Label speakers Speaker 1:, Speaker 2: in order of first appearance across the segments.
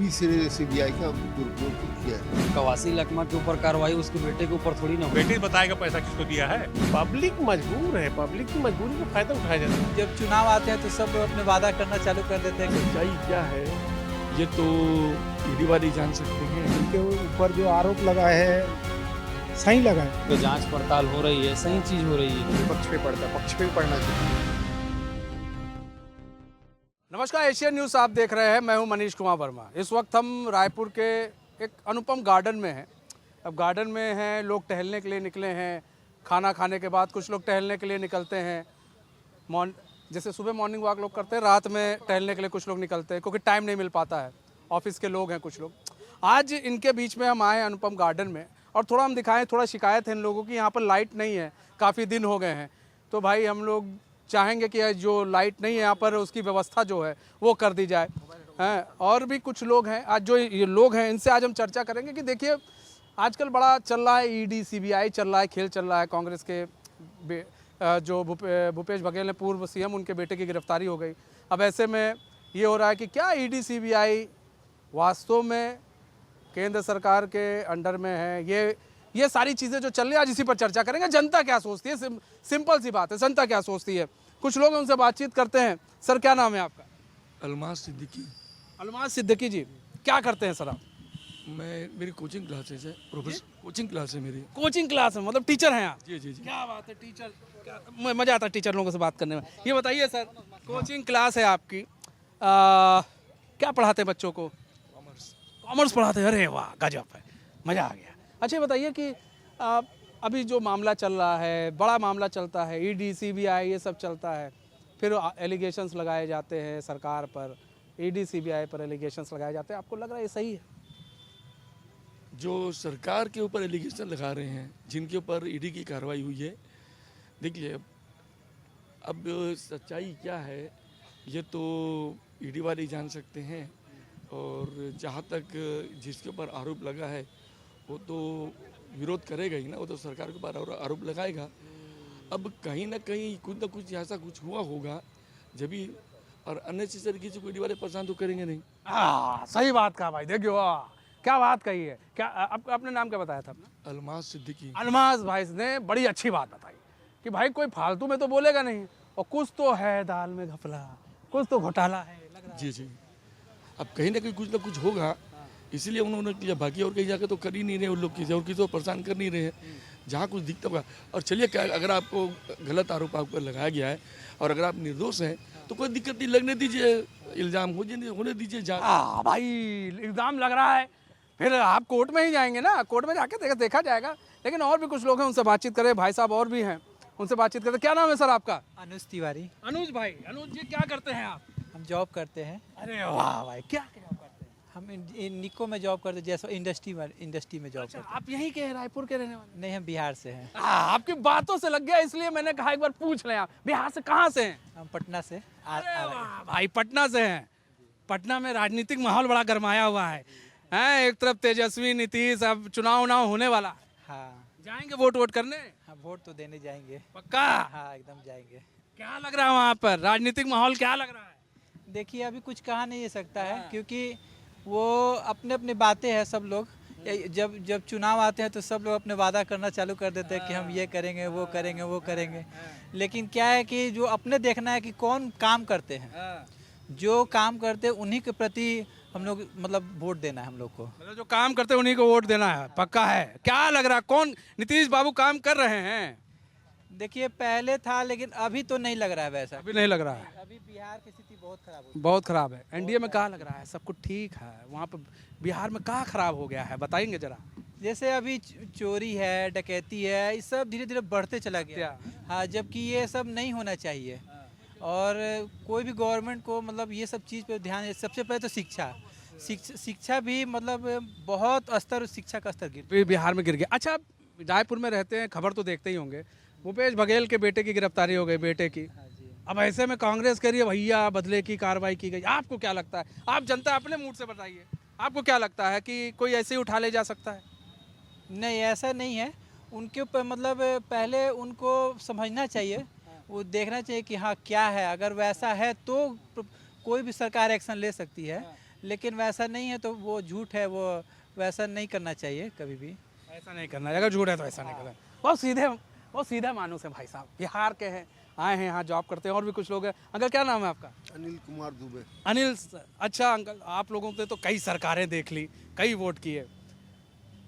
Speaker 1: बीच से सीबीआई का दुरुपयोग किया है।
Speaker 2: कवासी लकमा के ऊपर कार्रवाई उसके बेटे के ऊपर थोड़ी ना हो।
Speaker 3: बेटे बताएगा पैसा किसको दिया है।
Speaker 4: पब्लिक मजबूर है, पब्लिक की मजबूरी का फायदा उठाया जाता है।
Speaker 5: जब चुनाव आते हैं तो सब लोग अपने वादा करना चालू कर देते हैं।
Speaker 6: सच्चाई क्या है ये तो ईडी वाले जान सकते हैं।
Speaker 7: उनके ऊपर जो आरोप लगा है सही लगा है।
Speaker 2: तो जांच पड़ताल हो रही है, सही चीज हो रही है।
Speaker 4: पक्ष पे पड़ता है, पक्ष पे भी पड़ना चाहिए।
Speaker 8: नमस्कार, एशियन न्यूज़ आप देख रहे हैं। मैं हूं मनीष कुमार वर्मा। इस वक्त हम रायपुर के एक अनुपम गार्डन में हैं। अब गार्डन में हैं, लोग टहलने के लिए निकले हैं। खाना खाने के बाद कुछ लोग टहलने के लिए निकलते हैं। जैसे सुबह मॉर्निंग वॉक लोग करते हैं, रात में टहलने के लिए कुछ लोग निकलते हैं क्योंकि टाइम नहीं मिल पाता है। ऑफिस के लोग हैं कुछ लोग। आज इनके बीच में हम आए अनुपम गार्डन में और थोड़ा हम दिखाएं, थोड़ा शिकायत है इन लोगों की। यहाँ पर लाइट नहीं है, काफ़ी दिन हो गए हैं। तो भाई हम लोग चाहेंगे कि जो लाइट नहीं है यहाँ पर उसकी व्यवस्था जो है वो कर दी जाए। हैं और भी कुछ लोग हैं, आज जो ये लोग हैं इनसे आज हम चर्चा करेंगे कि देखिए आजकल बड़ा चल रहा है, ईडी सीबीआई चल रहा है, खेल चल रहा है। कांग्रेस के जो भूपेश बघेल ने पूर्व सीएम, उनके बेटे की गिरफ्तारी हो गई। अब ऐसे में ये हो रहा है कि क्या ईडी सीबीआई वास्तव में केंद्र सरकार के अंडर में है। ये सारी चीज़ें जो चल रही है आज इसी पर चर्चा करेंगे। जनता क्या सोचती है, सिंपल सी बात है, जनता क्या सोचती है। कुछ लोग उनसे बातचीत करते हैं। सर क्या नाम है आपका?
Speaker 6: अलमास सिद्दीकी।
Speaker 8: अलमास सिद्दीकी जी, क्या करते हैं सर आप?
Speaker 6: मेरी कोचिंग क्लासेस है, प्रोफेसर कोचिंग क्लास है मेरी।
Speaker 8: कोचिंग क्लास है, मतलब टीचर हैं आप?
Speaker 6: जी जी जी।
Speaker 8: क्या बात है, टीचर। मज़ा आता है टीचर लोगों से बात करने में। ये बताइए सर, कोचिंग क्लास है आपकी, क्या पढ़ाते हैं बच्चों को? कॉमर्स पढ़ाते हैं। अरे वाह, गजब है, मज़ा आ गया। अच्छा बताइए कि अभी जो मामला चल रहा है, बड़ा मामला चलता है, ईडी सीबीआई ये सब चलता है, फिर एलिगेशंस लगाए जाते हैं सरकार पर, ईडी सीबीआई पर एलिगेशंस लगाए जाते हैं। आपको लग रहा है ये सही है?
Speaker 6: जो सरकार के ऊपर एलिगेशन लगा रहे हैं, जिनके ऊपर ईडी की कार्रवाई हुई है, देखिए अब सच्चाई क्या है ये तो ईडी वाले जान सकते हैं। और जहाँ तक जिसके ऊपर आरोप लगा है वो तो विरोध करेगा ही ना, वो तो सरकार के ऊपर आरोप लगाएगा। अब कहीं ना कहीं कुछ ना कुछ ऐसा कुछ हुआ होगा जब भी, और अननेसेसरी किसी को ईडी वाले परेशान तो करेंगे नहीं।
Speaker 8: सही बात कहा भाई, देखियो क्या बात कही है। क्या आपने नाम क्या बताया था अपना?
Speaker 6: अलमास सिद्दीकी।
Speaker 8: अलमास भाई ने बड़ी अच्छी बात बताई कि भाई कोई फालतू में तो बोलेगा नहीं, और कुछ तो है दाल में घपला, कुछ तो घोटाला है लग रहा है।
Speaker 6: जी जी। अब कहीं ना कुछ होगा, इसीलिए उन्होंने किया। बाकी और कहीं जाकर तो कर ही नहीं रहे उन लोग, किसी और किसी को परेशान कर नहीं रहे हैं। जहाँ कुछ दिखता होगा। और चलिए, क्या अगर आपको गलत आरोप आप पर लगाया गया है और अगर आप निर्दोष हैं तो कोई दिक्कत नहीं, लगने दीजिए, इल्ज़ाम होने दीजिए।
Speaker 8: भाई इल्ज़ाम लग रहा है, फिर आप कोर्ट में ही जाएंगे ना, कोर्ट में जाके देखा जाएगा। लेकिन और भी कुछ लोग हैं, उनसे बातचीत करें। भाई साहब और भी हैं, उनसे बातचीत करते। क्या नाम है सर आपका?
Speaker 5: अनुज तिवारी।
Speaker 8: अनुज भाई, अनुज जी क्या करते हैं आप?
Speaker 5: हम जॉब करते हैं।
Speaker 8: अरे वाह भाई, क्या जॉब करते हैं?
Speaker 5: हम निको में जॉब करते हैं, जैसे इंडस्ट्री में जॉब करते हैं।
Speaker 8: आप यहीं के हैं, रायपुर के रहने वाले?
Speaker 5: नहीं, हम बिहार से हैं।
Speaker 8: आपकी बातों से लग गया, इसलिए मैंने कहा एक बार पूछ लें। आप बिहार से कहाँ से हैं?
Speaker 5: हम पटना से
Speaker 8: अरे वाह भाई, पटना से हैं। पटना में राजनीतिक माहौल बड़ा गर्माया हुआ है। एक तरफ तेजस्वी, नीतीश, अब चुनाव होने वाला।
Speaker 5: हाँ,
Speaker 8: जाएंगे वोट करने?
Speaker 5: हाँ, वोट तो देने जाएंगे।
Speaker 8: पक्का?
Speaker 5: हाँ, एकदम जाएंगे।
Speaker 8: क्या लग रहा है वहाँ पर, राजनीतिक माहौल क्या लग रहा है?
Speaker 5: देखिए, अभी कुछ कहा नहीं सकता है, क्योंकि वो अपने अपनी बातें हैं सब लोग। जब चुनाव आते हैं तो सब लोग अपने वादा करना चालू कर देते हैं कि हम ये करेंगे, वो करेंगे, वो करेंगे। लेकिन क्या है कि जो अपने देखना है कि कौन काम करते हैं, जो काम करते हैं उन्हीं के प्रति हम लोग मतलब वोट देना है हम लोग को।
Speaker 8: मतलब जो काम करते हैं उन्हीं को वोट देना है, पक्का है? क्या लग रहा है, कौन नीतीश बाबू काम कर रहे हैं?
Speaker 5: देखिए, पहले था लेकिन अभी तो नहीं लग रहा है वैसा।
Speaker 8: अभी नहीं लग रहा है।
Speaker 5: अभी बिहार की स्थिति बहुत खराब है।
Speaker 8: बहुत खराब है। एनडीए में क्या लग रहा है, सब कुछ ठीक है? वहाँ पर बिहार में क्या खराब हो गया है, बताएंगे जरा।
Speaker 5: जैसे अभी चोरी है, डकैती है, ये सब धीरे धीरे बढ़ते चला गया। हाँ, जबकि ये सब नहीं होना चाहिए। और कोई भी गवर्नमेंट को मतलब ये सब चीज़ पे ध्यान, सबसे पहले तो शिक्षा भी मतलब बहुत स्तर, शिक्षा का स्तर
Speaker 8: बिहार में गिर गया। अच्छा, रायपुर में रहते हैं, खबर तो देखते ही होंगे। भूपेश बघेल के बेटे की गिरफ्तारी हो गई, बेटे की। अब ऐसे में कांग्रेस कह रही है भैया बदले की कार्रवाई की गई। आपको क्या लगता है? आप जनता अपने मूड से बताइए, आपको क्या लगता है कि कोई ऐसे ही उठा ले जा सकता है?
Speaker 5: नहीं, ऐसा नहीं है। उनके ऊपर मतलब पहले उनको समझना चाहिए, वो देखना चाहिए कि हाँ क्या है। अगर वैसा है तो कोई भी सरकार एक्शन ले सकती है। लेकिन वैसा नहीं है तो वो झूठ है, वो वैसा नहीं करना चाहिए कभी भी।
Speaker 8: ऐसा नहीं करना, अगर झूठ है तो ऐसा नहीं करना। बहुत सीधे मानुस है भाई साहब, बिहार के हैं, आए हैं यहाँ जॉब करते हैं। और भी कुछ लोग हैं। अंकल क्या नाम है आपका?
Speaker 1: अनिल कुमार दुबे।
Speaker 8: अनिल अच्छा अंकल, आप लोगों ने तो कई सरकारें देख ली, कई वोट किए,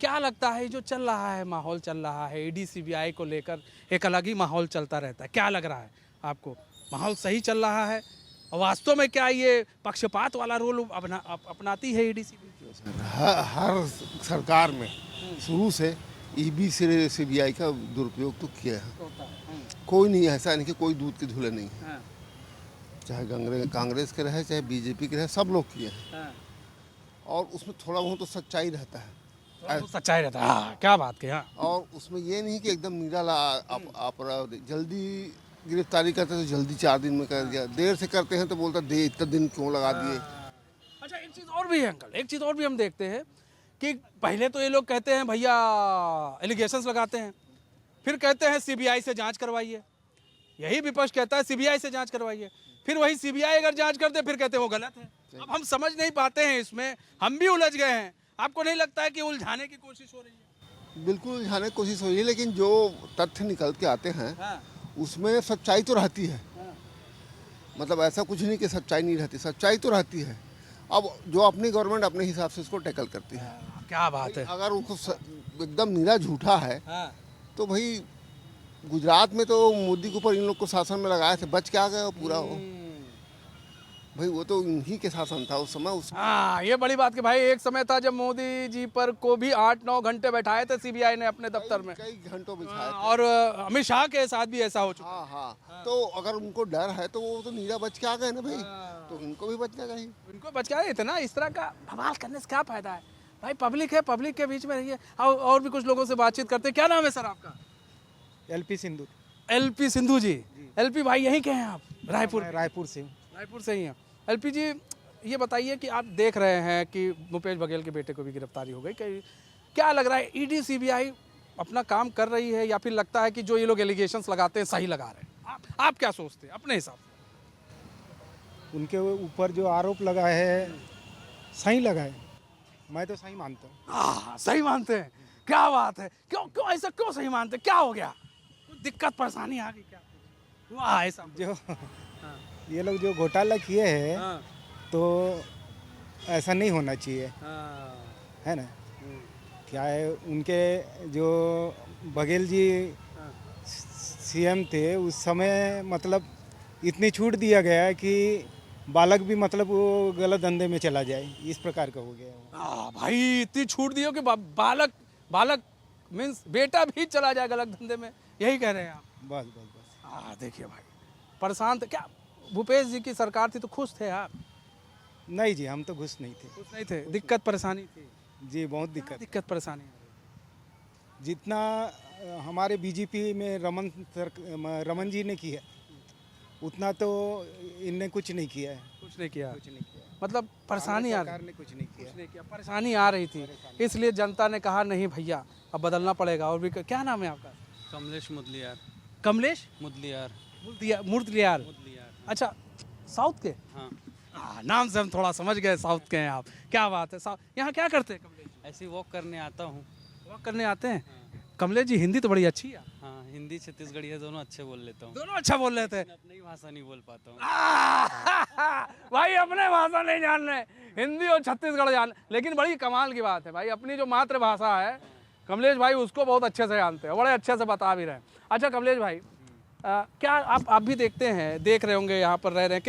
Speaker 8: क्या लगता है जो चल रहा है, माहौल चल रहा है ईडी सीबीआई को लेकर, एक अलग ही माहौल चलता रहता है, क्या लग रहा है आपको? माहौल सही चल रहा है? वास्तव में क्या ये पक्षपात वाला रोल अपनाती है ईडी सीबीआई?
Speaker 1: हर सरकार में शुरू से ईडी से सीबीआई का दुरुपयोग तो किया है। कोई नहीं, ऐसा नहीं कि कोई दूध के धुले नहीं है। चाहे कांग्रेस के रहे, चाहे बीजेपी के रहे, सब लोग किए हैं। और उसमें थोड़ा बहुत तो सच्चाई रहता है।
Speaker 8: सच्चाई रहता है, हाँ, क्या बात की। हाँ,
Speaker 1: और उसमें ये नहीं कि एकदम निराला अपराध जल्दी गिरफ्तारी करते तो जल्दी 4 दिन में कर दिया, देर से करते हैं तो बोलता दे इतना दिन क्यों लगा दिए।
Speaker 8: अच्छा एक चीज़ और भी है अंकल, एक चीज़ और भी हम देखते हैं कि पहले तो ये लोग कहते हैं भैया एलिगेशंस लगाते हैं, फिर कहते हैं सीबीआई से जांच करवाइए, यही विपक्ष कहता है सीबीआई से जांच करवाइए, फिर वही सीबीआई अगर जांच करते फिर कहते हैं वो गलत है। अब हम समझ नहीं पाते हैं, इसमें हम भी उलझ गए हैं। आपको नहीं लगता है कि उलझाने की कोशिश हो रही है?
Speaker 1: बिल्कुल उलझाने की कोशिश हो रही है, लेकिन जो तथ्य निकल के आते हैं उसमें सच्चाई तो रहती है। मतलब ऐसा कुछ नहीं कि सच्चाई नहीं रहती, सच्चाई तो रहती है। अब जो अपनी गवर्नमेंट अपने हिसाब से उसको टैकल करती है।
Speaker 8: क्या बात है।
Speaker 1: अगर उसको एकदम निरा झूठा है तो भाई गुजरात में तो मोदी के ऊपर इन लोग को शासन में लगाए थे, बच के आ गए पूरा हो भाई, वो तो इन्हीं के शासन था उस समय।
Speaker 8: हाँ, ये बड़ी बात कि भाई एक समय था जब मोदी जी पर को भी 8-9 घंटे बैठाए थे सीबीआई ने अपने दफ्तर में,
Speaker 1: कई घंटों बिठाए थे।
Speaker 8: और अमित शाह के साथ भी ऐसा हो चुका।
Speaker 1: हाँ, तो अगर उनको डर है तो वो तो नीरा बच के आ गए ना भाई, तो इनको भी बचना चाहिए।
Speaker 8: इनको बच के आए थे ना, इस तरह का बवाल करने से क्या फायदा है भाई? पब्लिक है, पब्लिक के बीच में रहिए। और भी कुछ लोगों से बातचीत करते हैं। क्या नाम है सर आपका?
Speaker 7: एलपी सिंधु।
Speaker 8: एलपी सिंधु जी। एलपी भाई यहीं के हैं आप? रायपुर
Speaker 7: रायपुर से
Speaker 8: ही हैं। एलपी जी ये बताइए कि आप देख रहे हैं कि भूपेश बघेल के बेटे को भी गिरफ्तारी हो गई, क्या लग रहा है ईडी सीबीआई अपना काम कर रही है या फिर लगता है कि जो ये लोग एलिगेशंस लगाते हैं सही लगा रहे हैं? आप क्या सोचते हैं अपने हिसाब से?
Speaker 7: उनके ऊपर जो आरोप लगा है सही लगा है, मैं तो सही मानता हूँ।
Speaker 8: सही मानते हैं, क्या बात है। क्यों ऐसा क्यों सही मानते हैं? क्या हो गया? कुछ दिक्कत परेशानी आ गई क्या? वाह, ऐसा
Speaker 7: जो ये लोग जो घोटाला किए हैं तो ऐसा नहीं होना चाहिए, है ना? क्या है, उनके जो बघेल जी सीएम थे उस समय मतलब इतनी छूट दिया गया है कि बालक भी मतलब वो गलत धंधे में चला जाए, इस प्रकार का हो गया।
Speaker 8: भाई इतनी छूट दी हो कि बालक मीन्स बेटा भी चला जाए गलत धंधे में, यही कह रहे हैं आप?
Speaker 7: बस।
Speaker 8: देखिए भाई, परेशान थे क्या? भूपेश जी की सरकार थी तो खुश थे आप?
Speaker 7: नहीं जी, हम तो खुश नहीं थे।
Speaker 8: खुश नहीं थे, दिक्कत परेशानी थी
Speaker 7: जी, बहुत दिक्कत
Speaker 8: परेशानी।
Speaker 7: जितना हमारे बीजेपी में रमन जी ने किया उतना तो इनने कुछ नहीं किया है।
Speaker 8: कुछ नहीं किया मतलब परेशानी आ रही,
Speaker 7: कुछ नहीं किया,
Speaker 8: परेशानी आ रही थी, इसलिए जनता ने कहा नहीं भैया अब बदलना पड़ेगा। और भी क्या नाम है आपका?
Speaker 2: कमलेश मुदलियार।
Speaker 8: कमलेश मुदलियार। अच्छा, साउथ के?
Speaker 2: हाँ,
Speaker 8: नाम से हम थोड़ा समझ गए साउथ के हैं आप। क्या बात है। यहाँ क्या करते हैं कमलेश?
Speaker 2: ऐसे वॉक करने आता हूँ।
Speaker 8: वॉक करने आते हैं? कमलेश जी हिंदी तो बड़ी अच्छी है।
Speaker 2: हाँ, हिंदी छत्तीसगढ़ी है, दोनों अच्छे बोल लेता हूँ।
Speaker 8: दोनों अच्छा बोल लेते हैं।
Speaker 2: अपनी भाषा नहीं बोल पाता हूँ।
Speaker 8: भाई अपने भाषा नहीं जान रहे, हिंदी और छत्तीसगढ़ जान, लेकिन बड़ी कमाल की बात है भाई, अपनी जो मातृभाषा है कमलेश भाई उसको बहुत अच्छे से जानते हैं, बड़े अच्छे से बता भी रहे हैं। अच्छा कमलेश भाई, क्या आप भी देख रहे होंगे, यहाँ पर रह रहे हैं,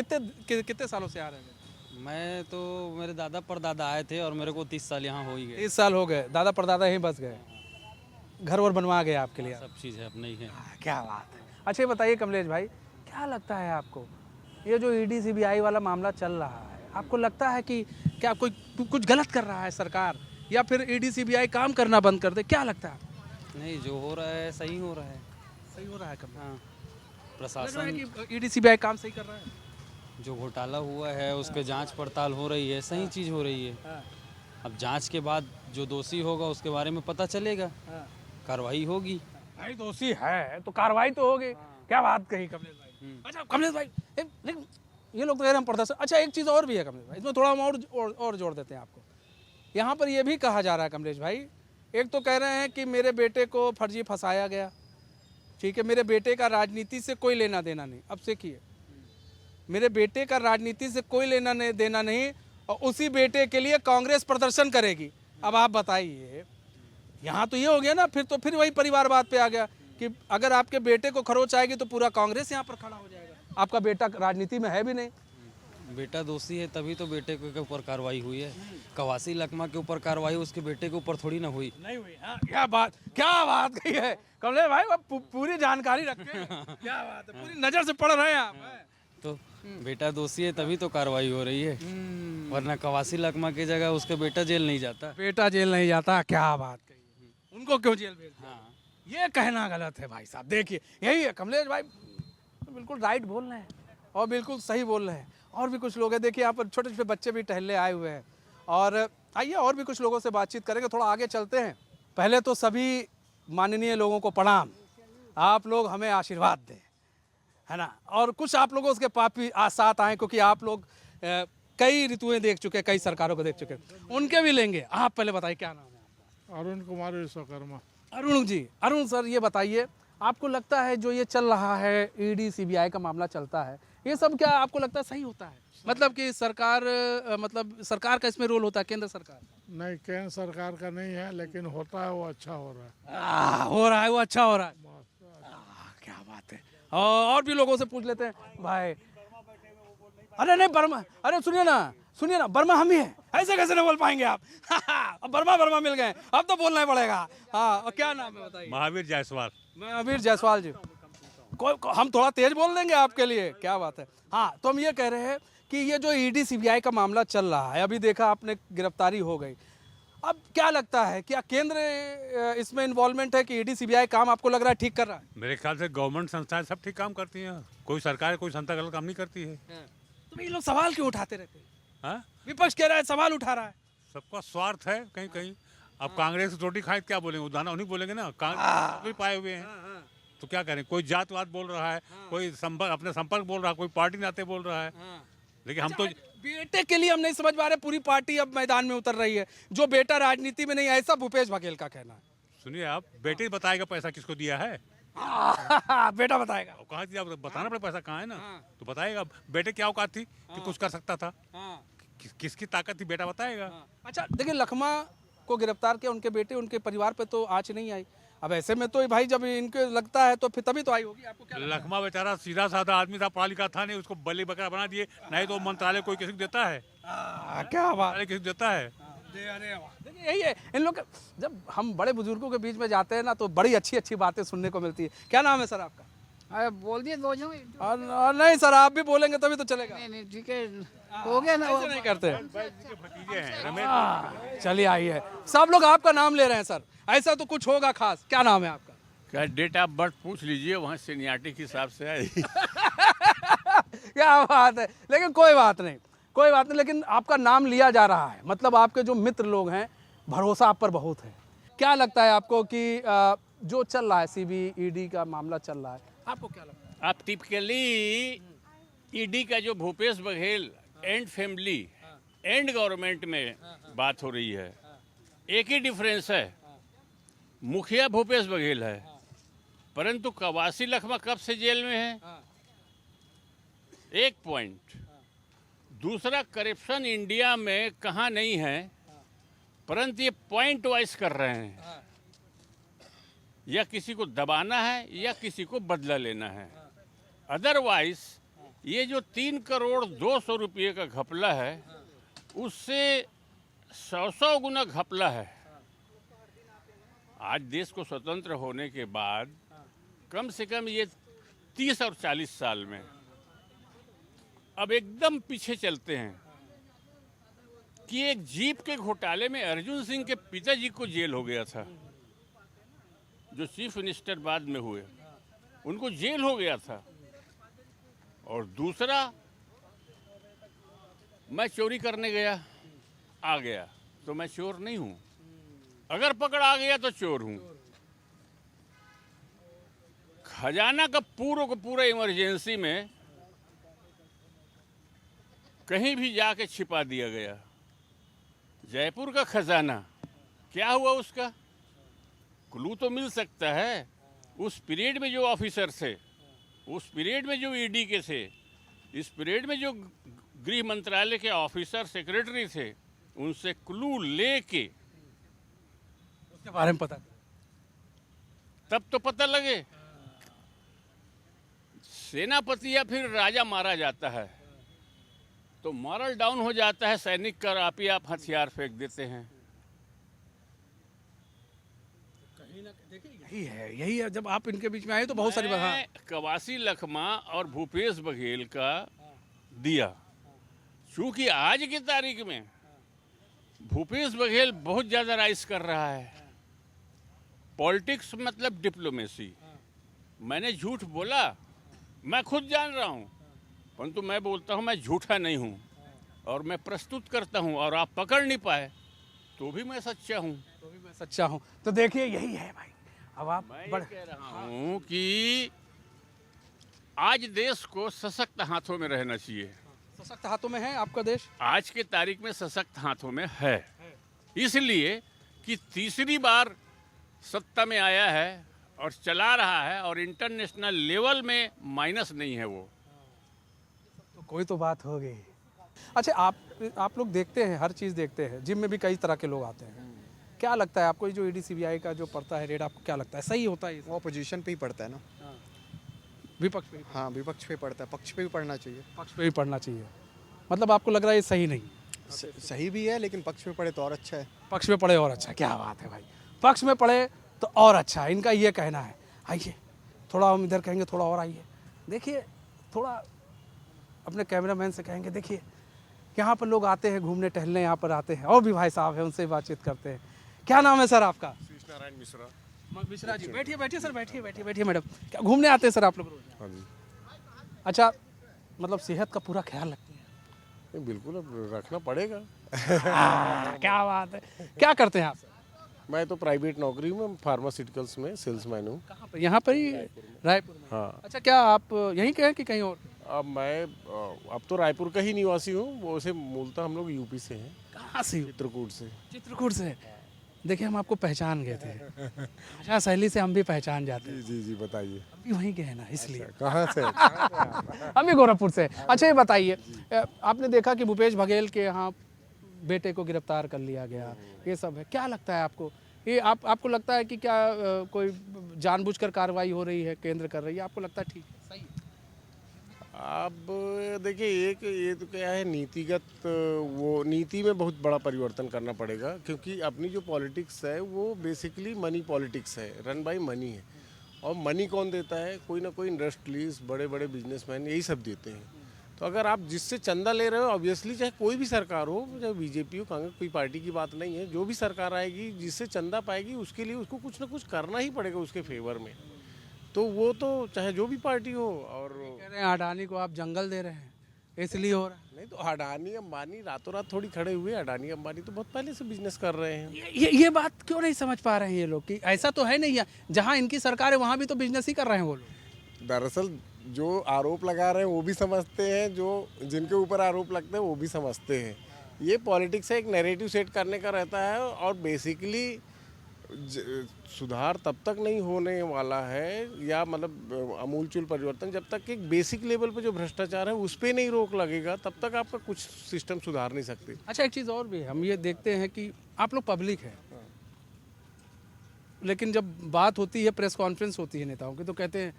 Speaker 8: कितने सालों से आ रहे हैं?
Speaker 2: मैं तो मेरे दादा परदादा आए थे और मेरे को 30 साल यहाँ हो ही गए।
Speaker 8: 30 साल हो गए, दादा परदादा यहीं बस गए, घर और बनवा गए आपके लिए?
Speaker 2: सब चीज़ है अपने ही है।
Speaker 8: क्या बात है। अच्छा ये बताइए कमलेश भाई, क्या लगता है आपको ये जो ईडी सीबीआई वाला मामला चल रहा है, आपको लगता है कि क्या कोई कुछ गलत कर रहा है सरकार, या फिर ईडी सीबीआई काम करना बंद कर दे? क्या लगता है?
Speaker 2: नहीं, जो हो रहा है सही हो रहा है।
Speaker 8: सही हो रहा है कब?
Speaker 2: हाँ, प्रशासन
Speaker 8: ईडी सीबीआई काम सही कर रहा है?
Speaker 2: जो घोटाला हुआ है उस पर जांच पड़ताल हो रही है, सही चीज़ हो रही है। अब जांच के बाद जो दोषी होगा उसके बारे में पता चलेगा, कार्रवाई होगी।
Speaker 8: भाई दोषी है तो कार्रवाई तो होगी। क्या बात कही कमलेश भाई। अच्छा कमलेश भाई, लेकिन ये लोग तो कह रहे हैं हम प्रदर्शन। अच्छा एक चीज़ और भी है कमलेश भाई, इसमें थोड़ा हम और जोड़ देते हैं आपको। यहाँ पर ये भी कहा जा रहा है कमलेश भाई, एक तो कह रहे हैं कि मेरे बेटे को फर्जी फंसाया गया, ठीक है, मेरे बेटे का राजनीति से कोई लेना देना नहीं। अब से किए, मेरे बेटे का राजनीति से कोई लेना देना नहीं, और उसी बेटे के लिए कांग्रेस प्रदर्शन करेगी। अब आप बताइए, यहाँ तो ये हो गया ना, फिर वही परिवारवाद पे आ गया कि अगर आपके बेटे को खरोच आएगी तो पूरा कांग्रेस यहाँ पर खड़ा हो जाएगा। आपका बेटा राजनीति में है भी नहीं।
Speaker 2: बेटा दोषी है तभी तो बेटे के ऊपर कार्रवाई हुई है। कवासी लकमा के ऊपर कार्रवाई उसके बेटे के ऊपर थोड़ी ना हुई।
Speaker 8: नहीं हुई। हाँ, क्या बात कही है कमलेश भाई, पूरी जानकारी रखते हैं। क्या बात है, पूरी नजर से पढ़ रहे हैं आप।
Speaker 2: तो बेटा दोषी है तभी तो कार्रवाई हो रही है, वरना कवासी लकमा की जगह उसका बेटा जेल नहीं जाता।
Speaker 8: बेटा जेल नहीं जाता, क्या बात कही, उनको क्यों जेल भेजते हैं? ये कहना गलत है भाई साहब। देखिए यही है कमलेश भाई, तो बिल्कुल राइट बोल रहे हैं और बिल्कुल सही बोल रहे हैं। और भी कुछ लोग हैं, देखिए यहाँ पर छोटे छोटे बच्चे भी टहलने आए हुए हैं, और आइए और भी कुछ लोगों से बातचीत करेंगे। थोड़ा आगे चलते हैं। पहले तो सभी माननीय लोगों को प्रणाम, आप लोग हमें आशीर्वाद दें, है ना। और कुछ आप लोगों के पापी साथ आए, क्योंकि आप लोग कई ऋतुएं देख चुके, कई सरकारों को देख चुके, उनके भी लेंगे। आप पहले बताइए क्या नाम है आपका?
Speaker 3: अरुण कुमार विश्वकर्मा।
Speaker 8: अरुण जी, अरुण सर ये बताइए, आपको लगता है जो ये चल रहा है ईडी सीबीआई का मामला चलता है, ये सब क्या आपको लगता है सही होता है? मतलब कि सरकार का इसमें रोल होता है, केंद्र सरकार?
Speaker 3: नहीं, केंद्र सरकार का नहीं है, लेकिन होता है वो अच्छा हो रहा है।
Speaker 8: हो रहा है वो अच्छा हो रहा है। क्या बात है। और भी लोगों से पूछ लेते हैं भाई। अरे नहीं बर्मा, अरे सुनिए ना, बर्मा हम ही हैं, ऐसे कैसे नहीं बोल पाएंगे आप? अब बर्मा मिल गए, अब तो बोलना ही पड़ेगा। हाँ, और क्या नाम है बताइए?
Speaker 9: महावीर जायसवाल।
Speaker 8: महावीर जायसवाल जी, हम थोड़ा तेज बोल देंगे आपके लिए। क्या बात है। हाँ, तो हम ये कह रहे हैं कि ये जो ईडी सीबीआई का मामला चल रहा है, अभी देखा आपने गिरफ्तारी हो गई, अब क्या लगता है, क्या केंद्र इसमें इन्वॉल्वमेंट है कि ईडी सीबीआई काम आपको लग रहा है ठीक कर रहा है?
Speaker 9: मेरे ख्याल से गवर्नमेंट संस्थाएं सब ठीक काम करती हैं, कोई सरकार कोई संस्था गलत काम नहीं करती है।
Speaker 8: तो ये लोग सवाल क्यों उठाते रहते हैं?
Speaker 9: हाँ,
Speaker 8: विपक्ष कह रहा है, सवाल उठा रहा है।
Speaker 9: सबका स्वार्थ है कहीं कहीं। अब कांग्रेस रोटी खाए क्या बोलेंगे, उदाहरण उन्हीं बोलेंगे ना, कांग्रेस भी पाए हुए हैं। तो क्या करें, कोई जातवाद बोल रहा है, कोई अपने संपर्क बोल रहा है, कोई पार्टी नाते बोल रहा है, लेकिन हम तो
Speaker 8: बेटे के लिए हम नहीं समझ पा रहे, पूरी पार्टी अब मैदान में उतर रही है। जो बेटा राजनीति में नहीं, ऐसा भूपेश बघेल का कहना है।
Speaker 9: सुनिए, आप बेटे बताएगा पैसा किसको दिया है।
Speaker 8: बेटा बताएगा।
Speaker 9: कहाँ दिया बताना पड़े, पैसा कहाँ है ना, तो बताएगा। बेटे क्या औकात थी कि कुछ कर सकता था, किसकी ताकत थी, बेटा बताएगा।
Speaker 8: अच्छा देखिए, लखमा को गिरफ्तार किया, उनके बेटे उनके परिवार पे तो आँच नहीं आई। अब ऐसे में तो भाई जब इनके लगता है तो फिर तभी तो आई होगी। आपको क्या लगता है?
Speaker 9: लखमा बेचारा सीधा साधा आदमी था, पढ़ा लिखा था नहीं, उसको बलि बकरा बना दिए। नहीं तो मंत्रालय कोई किसी को देता है?
Speaker 8: क्या बात,
Speaker 9: किसी को देता है?
Speaker 8: देखिए यही है इन लोग, जब हम बड़े बुजुर्गों के बीच में जाते हैं ना, तो बड़ी अच्छी अच्छी बातें सुनने को मिलती है। क्या नाम है सर आपका?
Speaker 10: अरे बोल दिए दो जो।
Speaker 8: नहीं सर, आप भी बोलेंगे तभी तो चलेगा।
Speaker 10: नहीं ठीक है, हो गया ना।
Speaker 8: ऐसे नहीं करते।
Speaker 9: भतीजे हैं रमेश।
Speaker 8: चलिए आइए, सब लोग आपका नाम ले रहे हैं सर, ऐसा तो कुछ होगा खास। क्या नाम है आपका?
Speaker 11: क्या डेट ऑफ बर्थ पूछ लीजिए, वहाँ सीनियरिटी के हिसाब से है।
Speaker 8: क्या बात है, लेकिन कोई बात नहीं। लेकिन आपका नाम लिया जा रहा है, मतलब आपके जो मित्र लोग हैं, भरोसा आप पर बहुत है। क्या लगता है आपको कि जो चल रहा है सीबीईडी का मामला चल रहा है, आपको क्या लगता है?
Speaker 11: आप टिपिकली ईडी का जो Bhupesh Baghel and family and government में बात हो रही है, एक ही डिफरेंस है, मुखिया भूपेश बघेल है, परंतु कवासी लखमा कब से जेल में है, एक पॉइंट। दूसरा, करप्शन इंडिया में कहाँ नहीं है, परंतु ये पॉइंट वाइज कर रहे हैं, या किसी को दबाना है या किसी को बदला लेना है। अदरवाइज ये जो 3,200,00,000 रुपये का घपला है, उससे 100 गुना घपला है। आज देश को स्वतंत्र होने के बाद कम से कम ये 30 और 40 साल में अब एकदम पीछे चलते हैं कि एक जीप के घोटाले में अर्जुन सिंह के पिताजी को जेल हो गया था, जो चीफ मिनिस्टर बाद में हुए, उनको जेल हो गया था। और दूसरा, मैं चोरी करने गया, आ गया, तो मैं चोर नहीं हूं। अगर पकड़ आ गया तो चोर हूं। खजाना का पूरा इमरजेंसी में कहीं भी जाके छिपा दिया गया। जयपुर का खजाना क्या हुआ उसका? क्लू तो मिल सकता है। उस पीरियड में जो ऑफिसर थे, उस पीरियड में जो ईडी के थे, इस पीरियड में जो गृह मंत्रालय के ऑफिसर सेक्रेटरी थे, उनसे क्लू लेके
Speaker 8: उसके बारे में पता
Speaker 11: तब तो पता लगे। सेनापति या फिर राजा मारा जाता है तो मॉरल डाउन हो जाता है सैनिक का, आप ही आप हथियार फेंक देते हैं।
Speaker 8: यही है। जब आप इनके बीच में आए तो बहुत सारी बात।
Speaker 11: मैं कवासी लखमा और भूपेश बघेल का दिया, चूंकि आज की तारीख में भूपेश बघेल बहुत ज़्यादा राइज कर रहा है। पॉलिटिक्स मतलब डिप्लोमेसी। मैंने झूठ बोला, मैं खुद जान रहा हूँ, परंतु मैं बोलता हूँ मैं झूठा नहीं हूँ और मैं प्रस्तुत करता हूँ, और आप पकड़ नहीं पाए तो भी मैं सच्चा हूँ।
Speaker 8: सच्चा हूँ। तो देखिए यही है भाई। अब आप
Speaker 11: मैं कह रहा हूँ कि आज देश को सशक्त हाथों में रहना चाहिए।
Speaker 8: सशक्त हाथों में है आपका देश?
Speaker 11: आज के तारीख में सशक्त हाथों में है, इसलिए कि तीसरी बार सत्ता में आया है और चला रहा है, और इंटरनेशनल लेवल में माइनस नहीं है वो।
Speaker 8: तो कोई तो बात हो गई। अच्छा, आप लोग देखते हैं, हर चीज़ देखते हैं, जिम में भी कई तरह के लोग आते हैं। क्या लगता है आपको, जो ईडी सीबीआई का जो पड़ता है रेट, आपको क्या लगता है सही होता है?
Speaker 7: वो अपोजिशन पे ही पड़ता है ना,
Speaker 8: विपक्ष पे?
Speaker 7: हाँ, विपक्ष पे पड़ता है, पक्ष पे भी पढ़ना चाहिए।
Speaker 8: पक्ष पे भी पढ़ना चाहिए, मतलब आपको लग रहा है ये सही नहीं?
Speaker 7: सही भी है, लेकिन पक्ष में पढ़े तो और अच्छा है।
Speaker 8: पक्ष में पढ़े और अच्छा। क्या बात है भाई, पक्ष में पढ़े तो और अच्छा है, इनका ये कहना है। आइए थोड़ा हम इधर कहेंगे, थोड़ा और आइए, देखिए थोड़ा अपने कैमरामैन से कहेंगे, देखिए यहाँ पर लोग आते हैं घूमने टहलने, यहाँ पर आते हैं, और भी भाई साहब हैं, उनसे बातचीत करते हैं। क्या नाम है सर आपका?
Speaker 12: नारायण मिश्रा।
Speaker 8: मिश्रा जी, बैठिए बैठिए सर, बैठिए मैडम। क्या घूमने आते हैं सर आप लोग?
Speaker 12: हाँ जी।
Speaker 8: अच्छा, मतलब सेहत का पूरा ख्याल रखते हैं?
Speaker 12: बिल्कुल, अब रखना पड़ेगा।
Speaker 8: क्या बात है। क्या करते हैं आप सर?
Speaker 12: मैं तो प्राइवेट नौकरी में फार्मास्यूटिकल्स में सेल्समैन हूँ।
Speaker 8: कहाँ पर? यहाँ पर ही, रायपुर में?
Speaker 12: हाँ।
Speaker 8: अच्छा, क्या आप यहीं के हैं कि कहीं और?
Speaker 12: अब तो रायपुर का ही निवासी हूँ, वो से मूलतः हम लोग यूपी से हैं।
Speaker 8: कहाँ से?
Speaker 12: चित्रकूट से।
Speaker 8: चित्रकूट से। देखिए हम आपको पहचान गए थे, भाषा शैली से हम भी पहचान जाते हैं।
Speaker 12: जी जी, बताइए।
Speaker 8: हम भी वहीं के हैं ना, इसलिए।
Speaker 12: अच्छा, कहाँ से?
Speaker 8: हम भी गोरखपुर से। अच्छा, ये बताइए, आपने देखा कि भूपेश बघेल के यहाँ बेटे को गिरफ्तार कर लिया गया, ये सब है, क्या लगता है आपको? ये आपको लगता है कि क्या कोई जानबूझकर कार्रवाई हो रही है, केंद्र कर रही है, आपको लगता है ठीक है, सही है?
Speaker 12: अब देखिए, ये तो क्या है, नीतिगत, वो नीति में बहुत बड़ा परिवर्तन करना पड़ेगा, क्योंकि अपनी जो पॉलिटिक्स है वो बेसिकली मनी पॉलिटिक्स है, रन बाय मनी है। और मनी कौन देता है? कोई ना कोई इंडस्ट्रीज, बड़े बड़े बिजनेसमैन, यही सब देते हैं। तो अगर आप जिससे चंदा ले रहे हो, ऑब्वियसली चाहे कोई भी सरकार हो, चाहे बीजेपी हो, कांग्रेस, कोई पार्टी की बात नहीं है, जो भी सरकार आएगी जिससे चंदा पाएगी, उसके लिए उसको कुछ ना कुछ करना ही पड़ेगा उसके फेवर में। तो वो तो चाहे जो भी पार्टी हो। और
Speaker 8: कह रहे हैं अडानी को आप जंगल दे रहे हैं, इसलिए हो रहा है?
Speaker 12: नहीं तो अडानी अंबानी रातों रात थोड़ी खड़े हुए। अडानी अंबानी तो बहुत पहले से बिजनेस कर रहे हैं।
Speaker 8: ये बात क्यों नहीं समझ पा रहे हैं ये लोग कि ऐसा तो है नहीं है, जहाँ इनकी सरकार है वहाँ भी तो बिजनेस ही कर रहे हैं वो लोग।
Speaker 12: दरअसल जो आरोप लगा रहे हैं वो भी समझते हैं, जो जिनके ऊपर आरोप लगते हैं वो भी समझते हैं। ये पॉलिटिक्स है, एक नैरेटिव सेट करने का रहता है, और बेसिकली सुधार तब तक नहीं होने वाला है, या मतलब अमूलचूल परिवर्तन, जब तक एक बेसिक लेवल पे जो भ्रष्टाचार है उस पर नहीं रोक लगेगा, तब तक आपका कुछ सिस्टम सुधार नहीं सकते।
Speaker 8: अच्छा, एक चीज़ और भी है, हम ये देखते हैं कि आप लोग पब्लिक है, लेकिन जब बात होती है, प्रेस कॉन्फ्रेंस होती है नेताओं की, तो कहते हैं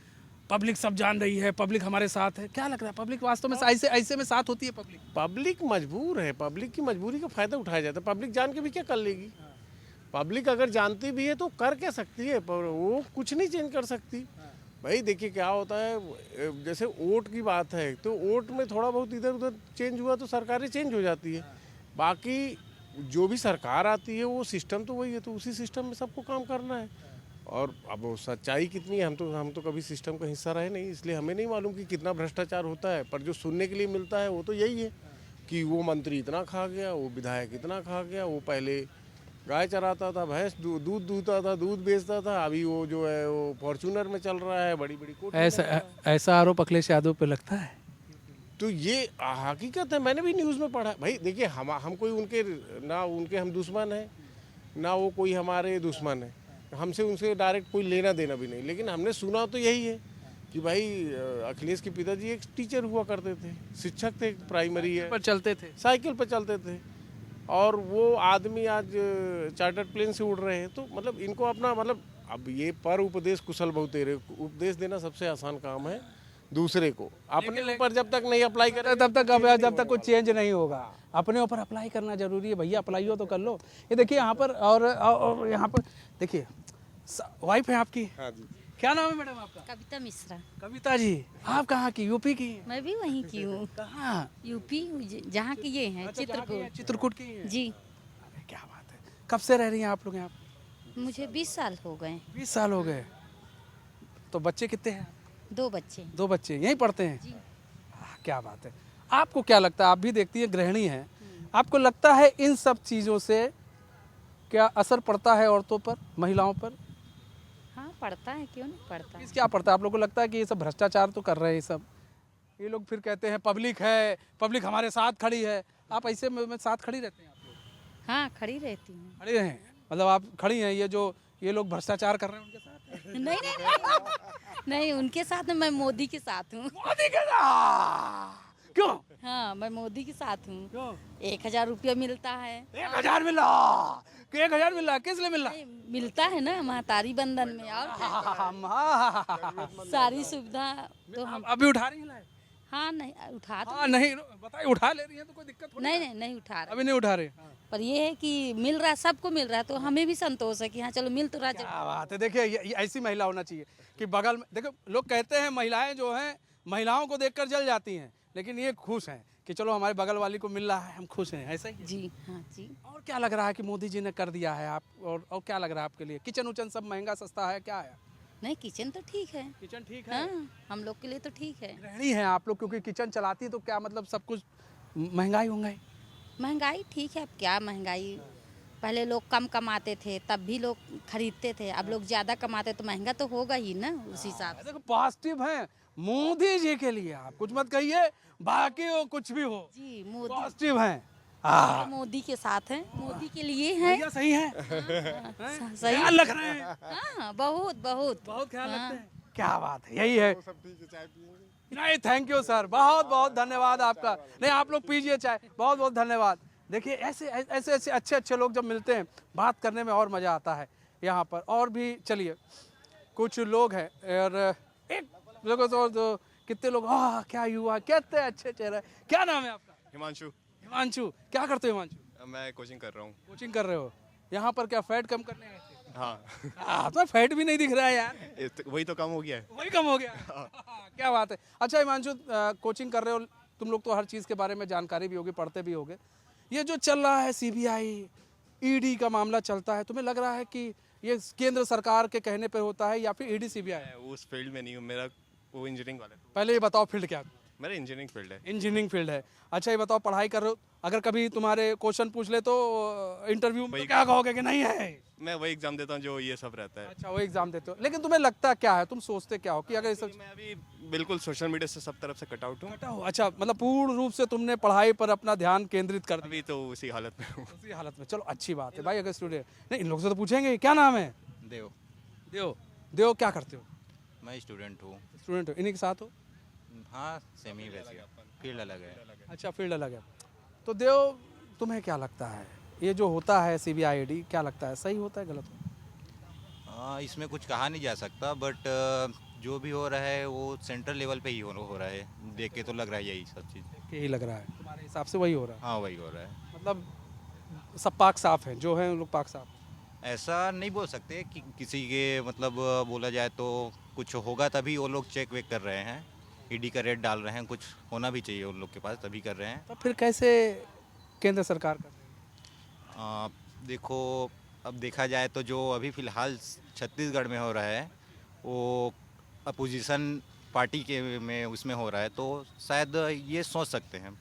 Speaker 8: पब्लिक सब जान रही है, पब्लिक हमारे साथ है। क्या लग रहा है, पब्लिक वास्तव में ऐसे में साथ होती है?
Speaker 12: पब्लिक मजबूर है, पब्लिक की मजबूरी का फायदा उठाया जाता है। पब्लिक जान के भी क्या कर लेगी? पब्लिक अगर जानती भी है तो कर क्या सकती है? पर वो कुछ नहीं चेंज कर सकती। भाई देखिए क्या होता है, जैसे वोट की बात है, तो वोट में थोड़ा बहुत इधर उधर चेंज हुआ तो सरकारें चेंज हो जाती है। बाकी जो भी सरकार आती है वो सिस्टम तो वही है, तो उसी सिस्टम में सबको काम करना है। और अब वो सच्चाई कितनी है, हम तो कभी सिस्टम का हिस्सा रहे नहीं, इसलिए हमें नहीं मालूम कि कितना भ्रष्टाचार होता है। पर जो सुनने के लिए मिलता है वो तो यही है कि वो मंत्री इतना खा गया, वो विधायक इतना खा गया, वो पहले गाय चराता था, भैंस दूध दूहता था, दूध बेचता था, अभी वो जो है वो फॉर्च्यूनर में चल रहा है, बड़ी बड़ी कोठी।
Speaker 8: ऐसा आरोप अखिलेश यादव पे लगता है?
Speaker 12: तो ये हकीकत है, मैंने भी न्यूज़ में पढ़ा। भाई देखिए, हम कोई उनके ना उनके हम दुश्मन हैं, ना वो कोई हमारे दुश्मन है, हमसे उनसे डायरेक्ट कोई लेना देना भी नहीं। लेकिन हमने सुना तो यही है कि भाई अखिलेश के पिताजी एक टीचर हुआ करते थे, शिक्षक थे, प्राइमरी है,
Speaker 8: पर चलते थे,
Speaker 12: साइकिल पर चलते थे, और वो आदमी आज चार्टर्ड प्लेन से उड़ रहे हैं। तो मतलब इनको अपना मतलब, अब ये पर उपदेश कुशल बहुतेरे, उपदेश देना सबसे आसान काम है दूसरे को, अपने ऊपर जब तक नहीं अप्लाई करे
Speaker 8: जब तक कुछ चेंज नहीं होगा। अपने ऊपर अप्लाई करना जरूरी है भैया, अप्लाई हो तो कर लो। ये देखिए यहाँ पर और यहाँ पर देखिए वाइफ है आपकी।
Speaker 12: हाँ जी।
Speaker 8: क्या नाम है मैडम आपका?
Speaker 13: कविता मिश्रा।
Speaker 8: कविता जी, आप कहाँ की? यूपी की हैं?
Speaker 13: मैं भी वहीं की हूँ।
Speaker 8: कहाँ?
Speaker 13: यूपी, जहाँ की ये हैं, चित्रकूट।
Speaker 8: चित्रकूट की हैं?
Speaker 13: जी।
Speaker 8: क्या बात है। कब से रह रही हैं आप लोग यहाँ?
Speaker 13: मुझे 20 साल हो गए।
Speaker 8: 20 साल हो गए। तो बच्चे कितने हैं?
Speaker 13: 2 बच्चे।
Speaker 8: 2 बच्चे यहीं पढ़ते हैं?
Speaker 13: जी।
Speaker 8: क्या बात है। आपको क्या लगता है, आप भी देखती हैं, गृहिणी हैं, आपको लगता है इन सब चीज़ों से क्या असर पड़ता है औरतों पर, महिलाओं पर?
Speaker 13: हाँ पड़ता है, क्यों नहीं पड़ता।
Speaker 8: क्या पड़ता है? आप लोगों को लगता है कि ये सब भ्रष्टाचार तो कर रहे हैं, ये सब, ये लोग फिर कहते हैं पब्लिक है, पब्लिक हमारे साथ खड़ी है। आप ऐसे में साथ खड़ी रहते हैं आप लोग?
Speaker 13: हाँ खड़ी रहती हूँ।
Speaker 8: खड़ी हैं मतलब आप खड़ी हैं, ये लोग भ्रष्टाचार कर रहे हैं उनके साथ?
Speaker 13: नहीं नहीं उनके साथ, मैं मोदी के साथ हूँ।
Speaker 8: मोदी के साथ? क्यों?
Speaker 13: हाँ मैं मोदी के साथ हूँ। 1000 रुपया मिलता है।
Speaker 8: 1000 मिला? 1000 मिला? किस लिए मिला?
Speaker 13: मिलता है ना महतारी बंधन में, और सारी सुविधा तो हम
Speaker 8: अभी उठा रही हैं?
Speaker 13: हाँ नहीं उठा तो
Speaker 8: हाँ नहीं बताइए, उठा ले रही हैं तो कोई दिक्कत
Speaker 13: नहीं उठा रहे।
Speaker 8: अभी नहीं उठा रहे।
Speaker 13: पर ये है कि मिल रहा है, सबको मिल रहा है, तो हमें भी संतोष है कि हाँ चलो मिल तो रहा।
Speaker 8: क्या बात है। देखिए ये ऐसी महिला होना चाहिए कि बगल में, देखो लोग कहते हैं महिलाएं जो हैं महिलाओं को देखकर जल जाती हैं, लेकिन ये खुश हैं कि चलो हमारे बगल वाली को मिल रहा है, हम खुश हैं। ऐसा ही?
Speaker 13: जी हाँ जी।
Speaker 8: और क्या लग रहा है कि मोदी जी ने कर दिया है आप, और क्या लग रहा है आपके लिए? किचन उचन सब महंगा सस्ता है, क्या है?
Speaker 13: नहीं किचन तो ठीक है।
Speaker 8: किचन ठीक है?
Speaker 13: हाँ, हम लोग के लिए तो ठीक है।
Speaker 8: गृहिणी हैं आप लोग, क्योंकि किचन चलाती है तो क्या मतलब सब कुछ महंगाई
Speaker 13: महंगाई ठीक है। अब क्या महंगाई, पहले लोग कम कमाते थे तब भी लोग खरीदते थे, अब लोग ज़्यादा कमाते तो महंगा तो होगा ही ना उस हिसाब से।
Speaker 8: देखो पॉजिटिव है मोदी जी के लिए, आप कुछ मत कहिए, बाकी हो कुछ भी हो
Speaker 13: जी मोदी
Speaker 8: पॉजिटिव हैं।
Speaker 13: मोदी के साथ हैं, मोदी के लिए हैं।
Speaker 8: सही है।
Speaker 13: सही
Speaker 8: ख्याल रख रहे हैं।
Speaker 13: हाँ बहुत बहुत
Speaker 8: ख्याल रखते हैं। क्या बात है, यही है। नहीं थैंक यू सर, बहुत बहुत धन्यवाद आपका। नहीं आप लोग पीजिए चाय, बहुत बहुत धन्यवाद। देखिए ऐसे ऐसे ऐसे अच्छे अच्छे लोग जब मिलते हैं, बात करने में और मज़ा आता है यहाँ पर। और भी चलिए कुछ लोग हैं, और एक लोगों तो कितने लोग, क्या युवा, कितने अच्छे चेहरे। क्या नाम है आपका?
Speaker 14: हिमांशु।
Speaker 8: हिमांशु, क्या करते हो हिमांशु?
Speaker 14: मैं कोचिंग कर रहा हूँ।
Speaker 8: कोचिंग कर रहे हो? यहाँ पर क्या फैट कम करने आए थे?
Speaker 14: हाँ।
Speaker 8: तो फैट भी नहीं दिख रहा है यार।
Speaker 14: वही तो कम हो गया है।
Speaker 8: वही कम हो गया। क्या बात है। अच्छा हिमांशु, कोचिंग कर रहे हो तुम लोग, तो हर चीज़ के बारे में जानकारी भी होगी, पढ़ते भी होगे। ये जो चल रहा है सीबीआई ईडी का मामला चलता है, तुम्हें लग रहा है कि ये केंद्र सरकार के कहने पे होता है या फिर ईडी सीबीआई?
Speaker 14: उस फील्ड में नहीं हूँ, मेरा वो इंजीनियरिंग वाला है।
Speaker 8: पहले ये बताओ फील्ड क्या?
Speaker 14: मेरा इंजीनियरिंग फील्ड है।
Speaker 8: इंजीनियरिंग फील्ड है। अच्छा ये बताओ, पढ़ाई कर रहे हो, अगर कभी तुम्हारे क्वेश्चन पूछ ले तो इंटरव्यू में तो क्या कहोगे कि नहीं है?
Speaker 14: मैं वही एग्जाम देता हूँ जो ये सब रहता है।
Speaker 8: अच्छा वो एग्जाम देते हो, लेकिन तुम्हें लगता क्या है, तुम सोचते क्या हो कि अगर सब?
Speaker 14: मैं अभी बिल्कुल सोशल मीडिया से सब तरफ से कट आउट हूँ।
Speaker 8: अच्छा मतलब पूर्ण रूप से तुमने पढ़ाई पर अपना ध्यान केंद्रित कर दिया।
Speaker 14: अभी तो उसी हालत में हूँ।
Speaker 8: उसी हालत में, चलो अच्छी बात है भाई। अगर स्टूडेंट नहीं, इन लोगों से तो पूछेंगे। क्या नाम है?
Speaker 15: देव।
Speaker 8: देव, देव क्या करते हो?
Speaker 15: मैं स्टूडेंट हूँ।
Speaker 8: स्टूडेंट हो, इन्हीं के साथ हो?
Speaker 15: हाँ सेम ही, वैसे फील्ड अलग है।
Speaker 8: अच्छा फील्ड अलग है। तो देव तुम्हें क्या लगता है ये जो होता है सीबीआई ईडी, क्या लगता है सही होता है गलत होता है?
Speaker 15: इसमें कुछ कहा नहीं जा सकता, बट जो भी हो रहा है वो सेंट्रल लेवल पे ही हो रहा है। देख के तो लग रहा है यही सब चीज़।
Speaker 8: यही लग रहा है तुम्हारे हिसाब से? वही हो रहा है?
Speaker 15: हाँ वही हो रहा है।
Speaker 8: मतलब सब पाक साफ है, जो है उन लोग पाक साफ?
Speaker 15: ऐसा नहीं बोल सकते कि किसी के मतलब बोला जाए तो कुछ होगा तभी वो लोग चेक वेक कर रहे हैं, ईडी का रेट डाल रहे हैं, कुछ होना भी चाहिए उन लोग के पास तभी कर रहे हैं।
Speaker 8: तो फिर कैसे केंद्र सरकार कर रही है?
Speaker 15: देखो अब देखा जाए तो जो अभी फ़िलहाल छत्तीसगढ़ में हो रहा है वो अपोजिशन पार्टी के में उसमें हो रहा है, तो शायद ये सोच सकते हैं।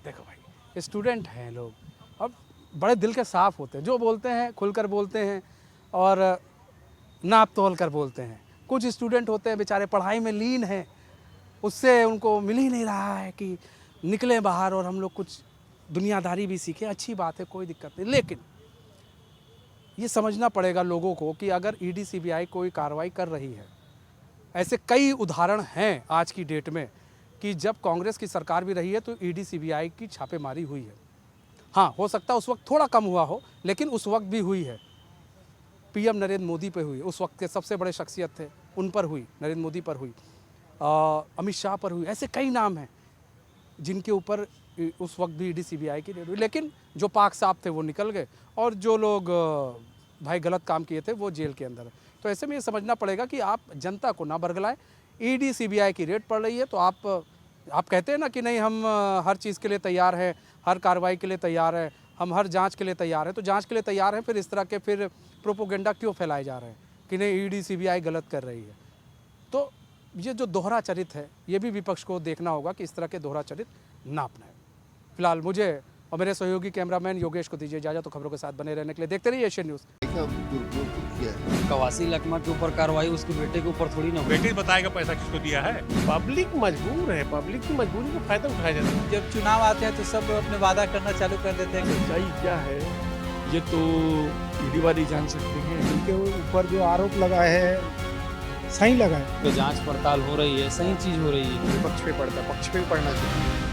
Speaker 8: देखो भाई स्टूडेंट हैं लोग, अब बड़े दिल के साफ होते हैं, जो बोलते हैं खुलकर बोलते हैं और नाप तोल कर बोलते हैं। कुछ स्टूडेंट होते हैं बेचारे पढ़ाई में लीन हैं, उससे उनको मिल ही नहीं रहा है कि निकलें बाहर और हम लोग कुछ दुनियादारी भी सीखें। अच्छी बात है, कोई दिक्कत नहीं, लेकिन ये समझना पड़ेगा लोगों को कि अगर ईडी सीबीआई कोई कार्रवाई कर रही है, ऐसे कई उदाहरण हैं आज की डेट में कि जब कांग्रेस की सरकार भी रही है तो ईडी सीबीआई की छापेमारी हुई है। हाँ, हो सकता है उस वक्त थोड़ा कम हुआ हो, लेकिन उस वक्त भी हुई है। पीएम नरेंद्र मोदी पे हुई, उस वक्त के सबसे बड़े शख्सियत थे, उन पर हुई, नरेंद्र मोदी पर हुई, अमित शाह पर हुई। ऐसे कई नाम हैं जिनके ऊपर उस वक्त भी ईडी सीबीआई की रेड हुई, लेकिन जो पाक साहब थे वो निकल गए और जो लोग भाई गलत काम किए थे वो जेल के अंदर है। तो ऐसे में ये समझना पड़ेगा कि आप जनता को ना बरगलाएं। ईडी सीबीआई की रेड पड़ रही है तो आप कहते हैं ना कि नहीं, हम हर चीज़ के लिए तैयार हैं, हर कार्रवाई के लिए तैयार हैं, हम हर जांच के लिए तैयार हैं। तो जांच के लिए तैयार हैं, फिर इस तरह के फिर प्रोपोगेंडा क्यों फैलाए जा रहे हैं कि नहीं ईडी सीबीआई गलत कर रही है? तो ये जो दोहरा चरित्र है, ये भी विपक्ष को देखना होगा कि इस तरह के दोहरा चरित्र ना अपनाएं। फिलहाल मुझे और मेरे सहयोगी कैमरामैन योगेश को दीजिए इजाजत। तो खबरों के साथ बने रहने के लिए देखते रहिए एशियन न्यूज़।
Speaker 2: कवासी लकमा के ऊपर कार्रवाई उसके बेटे के ऊपर थोड़ी ना हुई।
Speaker 9: बेटे बताएगा पैसा किसको दिया है।
Speaker 12: पब्लिक मजबूर है, पब्लिक की मजबूरी का फायदा उठाया जाता है।
Speaker 5: जब चुनाव आते हैं तो सब लोग अपने वादा करना चालू कर देते हैं।
Speaker 6: सच्चाई क्या है ये तो ईडी वाले जान सकते हैं।
Speaker 7: उनके ऊपर जो आरोप लगा है सही लगा है।
Speaker 2: तो जांच पड़ताल हो रही है, सही चीज़ हो रही है।
Speaker 14: पक्ष पे पड़ता है, पक्ष पे भी पड़ना चाहिए।